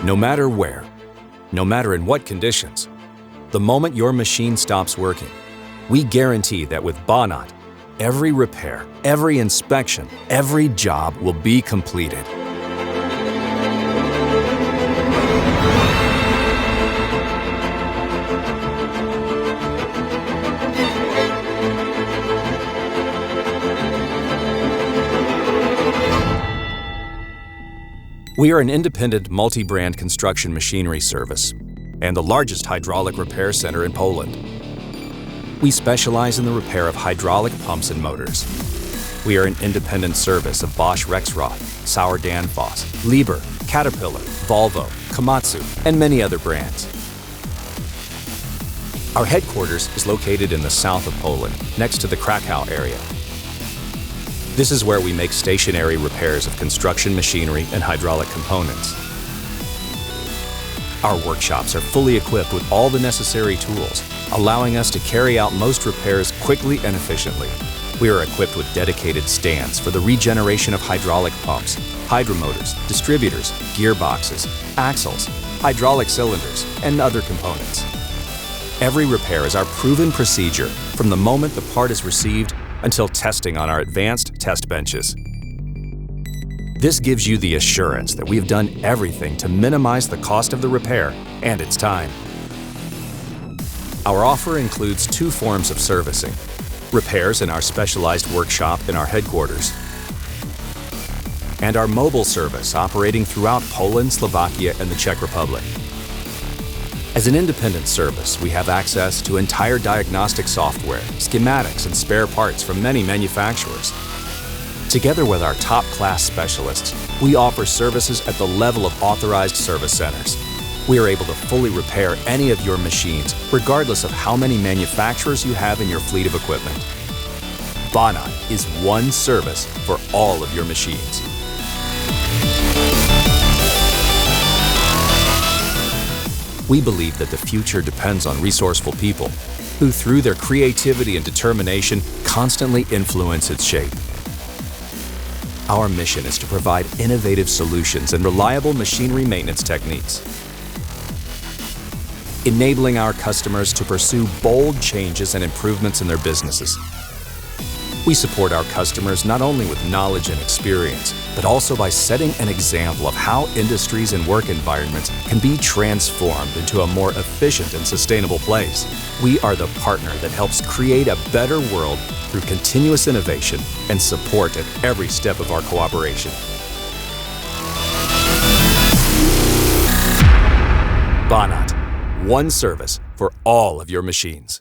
No matter where, no matter in what conditions, the moment your machine stops working, we guarantee that with BANAT, every repair, every inspection, every job will be completed. We are an independent multi-brand construction machinery service and the largest hydraulic repair center in Poland. We specialize in the repair of hydraulic pumps and motors. We are an independent service of Bosch Rexroth, Sauer Danfoss, Liebherr, Caterpillar, Volvo, Komatsu, and many other brands. Our headquarters is located in the south of Poland, next to the Krakow area. This is where we make stationary repairs of construction machinery and hydraulic components. Our workshops are fully equipped with all the necessary tools, allowing us to carry out most repairs quickly and efficiently. We are equipped with dedicated stands for the regeneration of hydraulic pumps, hydromotors, distributors, gearboxes, axles, hydraulic cylinders, and other components. Every repair is our proven procedure from the moment the part is received until testing on our advanced test benches. This gives you the assurance that we've done everything to minimize the cost of the repair and its time. Our offer includes two forms of servicing: repairs in our specialized workshop in our headquarters, and our mobile service operating throughout Poland, Slovakia, and the Czech Republic. As an independent service, we have access to entire diagnostic software, schematics, and spare parts from many manufacturers. Together with our top-class specialists, we offer services at the level of authorized service centers. We are able to fully repair any of your machines, regardless of how many manufacturers you have in your fleet of equipment. BANAT is one service for all of your machines. We believe that the future depends on resourceful people who, through their creativity and determination, constantly influence its shape. Our mission is to provide innovative solutions and reliable machinery maintenance techniques, enabling our customers to pursue bold changes and improvements in their businesses. We support our customers not only with knowledge and experience, but also by setting an example of how industries and work environments can be transformed into a more efficient and sustainable place. We are the partner that helps create a better world through continuous innovation and support at every step of our cooperation. BANAT, one service for all of your machines.